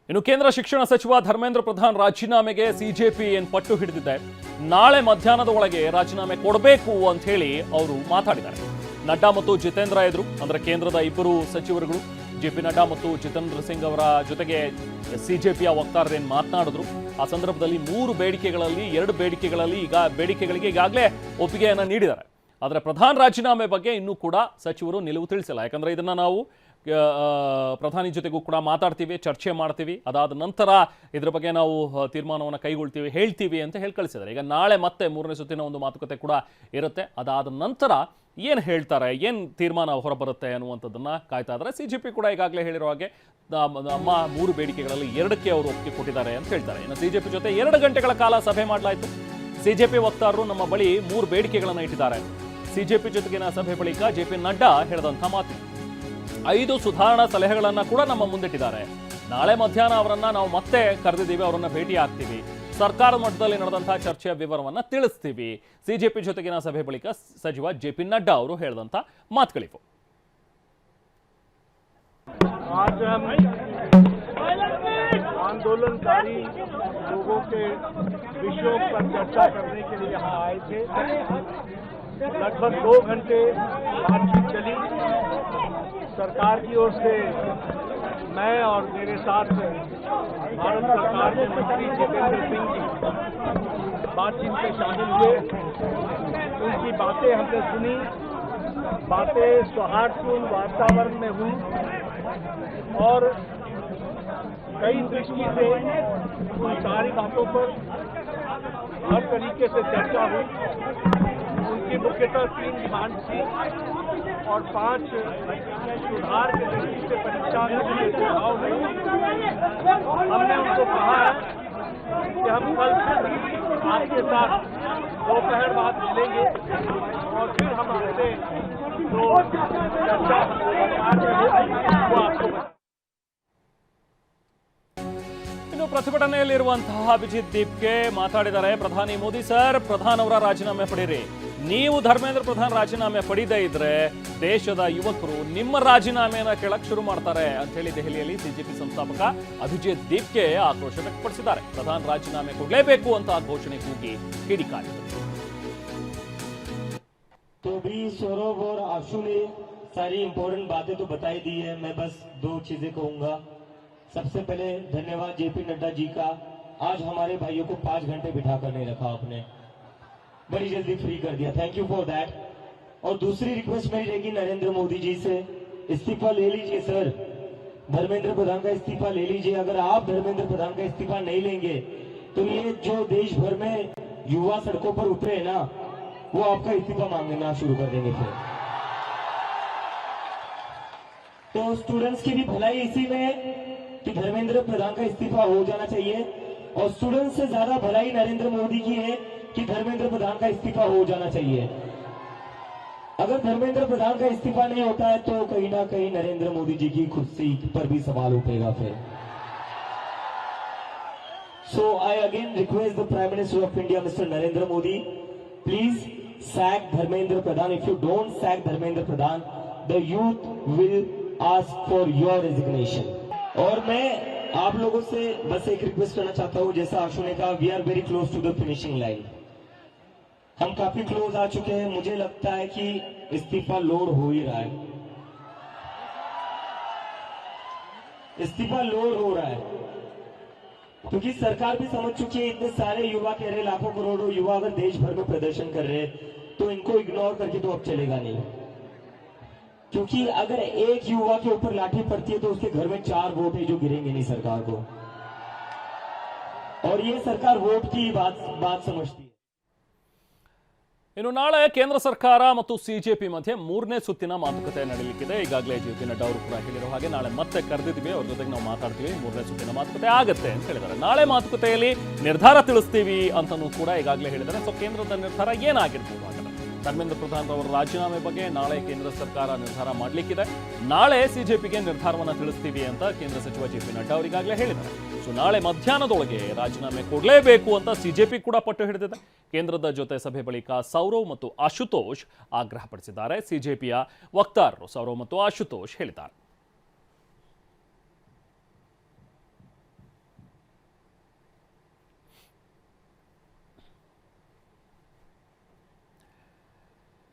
ಇನ್ನು ಕೇಂದ್ರ ಶಿಕ್ಷಣ ಸಚಿವ ಧರ್ಮೇಂದ್ರ ಪ್ರಧಾನ್ ರಾಜೀನಾಮೆಗೆ ಸಿಜೆಪಿ ಪಟ್ಟು ಹಿಡಿದಿದೆ. ನಾಳೆ ಮಧ್ಯಾಹ್ನದ ಒಳಗೆ ರಾಜೀನಾಮೆ ಕೊಡಬೇಕು ಅಂತ ಹೇಳಿ ಅವರು ಮಾತಾಡಿದ್ದಾರೆ. ನಡ್ಡಾ ಮತ್ತು ಜಿತೇಂದ್ರ ಎದುರು ಅಂದ್ರೆ ಕೇಂದ್ರದ ಇಬ್ಬರು ಸಚಿವರುಗಳು ಜೆಪಿ ನಡ್ಡಾ ಮತ್ತು ಜಿತೇಂದ್ರ ಸಿಂಗ್ ಅವರ ಜೊತೆಗೆ ಸಿಜೆಪಿಯ ವಕ್ತಾರರೇನು ಮಾತನಾಡಿದ್ರು. ಆ ಸಂದರ್ಭದಲ್ಲಿ 3 ಬೇಡಿಕೆಗಳಿಗೆ ಈಗಾಗಲೇ ಒಪ್ಪಿಗೆಯನ್ನು ನೀಡಿದ್ದಾರೆ. ಆದರೆ ಪ್ರಧಾನ್ ರಾಜೀನಾಮೆ ಬಗ್ಗೆ ಇನ್ನೂ ಕೂಡ ಸಚಿವರು ನಿಲುವು ತಿಳಿಸಿಲ್ಲ. ಯಾಕಂದ್ರೆ ಇದನ್ನ ನಾವು ಪ್ರಧಾನಿ ಜೊತೆಗೂ ಕೂಡ ಮಾತಾಡ್ತೀವಿ, ಚರ್ಚೆ ಮಾಡ್ತೀವಿ, ಅದಾದ ನಂತರ ಇದರ ಬಗ್ಗೆ ನಾವು ತೀರ್ಮಾನವನ್ನು ಕೈಗೊಳ್ತೀವಿ, ಹೇಳ್ತೀವಿ ಅಂತ ಹೇಳಿ ಕಳಿಸಿದ್ದಾರೆ. ಈಗ ನಾಳೆ ಮತ್ತೆ 3ನೇ ಸುತ್ತಿನ ಒಂದು ಮಾತುಕತೆ ಕೂಡ ಇರುತ್ತೆ. ಅದಾದ ನಂತರ ಏನು ಹೇಳ್ತಾರೆ, ಏನು ತೀರ್ಮಾನ ಹೊರಬರುತ್ತೆ ಅನ್ನುವಂಥದ್ದನ್ನು ಕಾಯ್ತಾ ಇದ್ದಾರೆ. ಸಿಜೆಪಿ ಕೂಡ ಈಗಾಗಲೇ ಹೇಳಿರೋ ಹಾಗೆ ನಮ್ಮ 3 ಬೇಡಿಕೆಗಳಲ್ಲಿ 2ಕ್ಕೆ ಅವರು ಒಪ್ಪಿಗೆ ಕೊಟ್ಟಿದ್ದಾರೆ ಅಂತ ಹೇಳ್ತಾರೆ. ಇನ್ನು ಸಿಜೆಪಿ ಜೊತೆ 2 ಗಂಟೆಗಳ ಕಾಲ ಸಭೆ ಮಾಡಲಾಯಿತು. ಸಿಜೆಪಿ ವಕ್ತಾರರು ನಮ್ಮ ಬಳಿ 3 ಬೇಡಿಕೆಗಳನ್ನು ಇಟ್ಟಿದ್ದಾರೆ. ಸಿಜೆಪಿ ಜೊತೆಗಿನ ಸಭೆ ಬಳಿಕ ಜೆಪಿ ನಡ್ಡಾ ಹೇಳಿದಂಥ ಮಾತು, 5 ಸುಧಾರಣಾ ಸಲಹೆಗಳನ್ನು ಕೂಡ ನಮ್ಮ ಮುಂದಿಟ್ಟಿದ್ದಾರೆ. ನಾಳೆ ಮಧ್ಯಾಹ್ನ ಅವರನ್ನ ನಾವು ಮತ್ತೆ ಕರೆದಿದ್ದೀವಿ, ಅವರನ್ನ ಭೇಟಿ ಆಗ್ತೀವಿ, ಸರ್ಕಾರದ ಮಟ್ಟದಲ್ಲಿ ನಡೆದಂತಹ ಚರ್ಚೆಯ ವಿವರವನ್ನ ತಿಳಿಸ್ತೀವಿ. ಸಿಜೆಪಿ ಜೊತೆಗಿನ ಸಭೆ ಬಳಿಕ ಸಚಿವ ಜೆಪಿ ನಡ್ಡಾ ಅವರು ಹೇಳಿದಂಥ ಮಾತುಗಳಿವು. आंदोलनकारी लोगों के विषयों पर चर्चा करने के लिए यहाँ आए थे। लगभग 2 घंटे बातचीत चली। सरकार की ओर से मैं और मेरे साथ भारत सरकार के मंत्री जितेंद्र सिंह जी बातचीत में शामिल हुए। उनकी बातें हमने सुनी, बातें सौहार्दपूर्ण वातावरण में हुई और कई दृष्टि से उन सारी बातों पर हर तरीके से चर्चा हुई। उनकी मुख्यतः 3 डिमांड थी और 5 सुधार के दृष्टि से परीक्षा में सुझाव नहीं। हमने उनको कहा है कि हम कल आपके साथ दोपहर बाद मिलेंगे और फिर हम आपसे जो चर्चा वो आपको ಇನ್ನು ಪ್ರತಿಭಟನೆಯಲ್ಲಿರುವಂತಹ ಅಭಿಜಿತ್ ದೀಪ್ಗೆ ಮಾತಾಡಿದ್ದಾರೆ ಪ್ರಧಾನಿ ಮೋದಿ. ಸರ್, ಪ್ರಧಾನ್ ಅವರ ರಾಜೀನಾಮೆ ಪಡೀರಿ. ನೀವು ಧರ್ಮೇಂದ್ರ ಪ್ರಧಾನ್ ರಾಜೀನಾಮೆ ಪಡೆಯದೇ ಇದ್ರೆ ದೇಶದ ಯುವಕರು ನಿಮ್ಮ ರಾಜೀನಾಮೆಯನ್ನ ಕೇಳಕ್ ಶುರು ಮಾಡ್ತಾರೆ ಅಂತ ಹೇಳಿ ದೆಹಲಿಯಲ್ಲಿ ಸಿಜೆಪಿ ಸಂಸ್ಥಾಪಕ ಅಭಿಜಿತ್ ದೀಪ್ಗೆ ಆಕ್ರೋಶ ವ್ಯಕ್ತಪಡಿಸಿದ್ದಾರೆ. ಪ್ರಧಾನ್ ರಾಜೀನಾಮೆ ಕೊಡಲೇಬೇಕು ಅಂತ ಘೋಷಣೆ ಕೂಗಿ ಕಿಡಿಕಾರಿದರು. तो भी सौरभ और आशु ने सारी इंपॉर्टेंट बातें तो बताई दी है. मैं बस 2 चीजें कहूंगा. सबसे पहले धन्यवाद जेपी नड्डा जी का. आज हमारे भाइयों को 5 घंटे बिठा कर नहीं रखा आपने, बड़ी जल्दी फ्री कर दिया. Thank you for that. और दूसरी रिक्वेस्ट मेरी रहेगी नरेंद्र मोदी जी से, इस्तीफा ले लीजिए सर. धर्मेंद्र प्रधान का इस्तीफा ले लीजिए. अगर आप धर्मेंद्र प्रधान का इस्तीफा नहीं लेंगे तो ये जो देश भर में युवा सड़कों पर उतरे ना, वो आपका इस्तीफा मांगना शुरू कर देंगे फिर. तो स्टूडेंट्स की भी भलाई इसी में है कि धर्मेंद्र प्रधान का इस्तीफा हो जाना चाहिए, और स्टूडेंट से ज्यादा भलाई नरेंद्र मोदी की है कि धर्मेंद्र प्रधान का इस्तीफा हो जाना चाहिए. अगर धर्मेंद्र प्रधान का इस्तीफा नहीं होता है तो कहीं ना कहीं नरेंद्र मोदी जी की कुर्सी पर भी सवाल उठेगा फिर. So I again request the prime minister of India mister Narendra Modi, please sack Dharmendra Pradhan. If you don't sack Dharmendra Pradhan, the youth will ask for your resignation. और मैं आप लोगों से बस एक रिक्वेस्ट करना चाहता हूं, जैसा आशु ने कहा, we are very close to the finishing line. हम काफी क्लोज आ चुके हैं. मुझे लगता है कि इस्तीफा लोड हो ही रहा है. इस्तीफा लोड हो रहा है क्योंकि सरकार भी समझ चुकी है. इतने सारे युवा कह रहे, लाखों करोड़ों युवा अगर देश भर में प्रदर्शन कर रहे तो इनको इग्नोर करके तो अब चलेगा नहीं. क्योंकि अगर एक युवा के ऊपर लाठी पड़ती है तो उसके घर में 4 वोट है जो गिरेंगे नहीं सरकार को. और ये सरकार वोट की बात समझती है. ಇನ್ನು ನಾಳೆ ಕೇಂದ್ರ ಸರ್ಕಾರ ಮತ್ತು ಸಿಜೆಪಿ ಮಧ್ಯೆ 3ನೇ ಸುತ್ತಿನ ಮಾತುಕತೆ ನಡೆಯಲಿಕ್ಕಿದೆ. ಈಗಾಗಲೇ ಜೆಪಿ ನಡ್ಡಾ ಅವರು ಕೂಡ ಹೇಳಿರೋ ಹಾಗೆ ನಾಳೆ ಮತ್ತೆ ಕರೆದಿದ್ದೀವಿ, ಅವ್ರ ಜೊತೆಗೆ ನಾವು ಮಾತಾಡ್ತೀವಿ, 3ನೇ ಸುತ್ತಿನ ಮಾತುಕತೆ ಆಗುತ್ತೆ ಅಂತ ಹೇಳಿದ್ದಾರೆ. ನಾಳೆ ಮಾತುಕತೆಯಲ್ಲಿ ನಿರ್ಧಾರ ತಿಳಿಸ್ತೀವಿ ಅಂತಲೂ ಕೂಡ ಈಗಾಗಲೇ ಹೇಳಿದ್ದಾರೆ. ಸೊ ಕೇಂದ್ರದ ನಿರ್ಧಾರ ಏನಾಗಿರ್ಬೋದು ಹಾಗಾದ್ರೆ? ಧರ್ಮೇಂದ್ರ ಪ್ರಧಾನ್ ಅವರ ರಾಜೀನಾಮೆ ಬಗ್ಗೆ ನಾಳೆ ಕೇಂದ್ರ ಸರ್ಕಾರ ನಿರ್ಧಾರ ಮಾಡಲಿಕ್ಕಿದೆ. ನಾಳೆ ಸಿಜೆಪಿಗೆ ನಿರ್ಧಾರವನ್ನು ತಿಳಿಸ್ತೀವಿ ಅಂತ ಕೇಂದ್ರ ಸಚಿವ ಜೆಪಿ ನಡ್ಡಾ ಅವರು ಈಗಾಗಲೇ ಹೇಳಿದ್ದಾರೆ. ಸೊ ನಾಳೆ ಮಧ್ಯಾಹ್ನದೊಳಗೆ ರಾಜೀನಾಮೆ ಕೊಡಲೇಬೇಕು ಅಂತ ಸಿಜೆಪಿ ಕೂಡ ಪಟ್ಟು ಹಿಡಿದಿದೆ. ಕೇಂದ್ರದ ಜೊತೆ ಸಭೆ ಬಳಿಕ ಸೌರವ್ ಮತ್ತು ಆಶುತೋಷ್ ಆಗ್ರಹಪಡಿಸಿದ್ದಾರೆ. ಸಿಜೆಪಿಯ ವಕ್ತಾರರು ಸೌರವ್ ಮತ್ತು ಆಶುತೋಷ್ ಹೇಳಿದ್ದಾರೆ.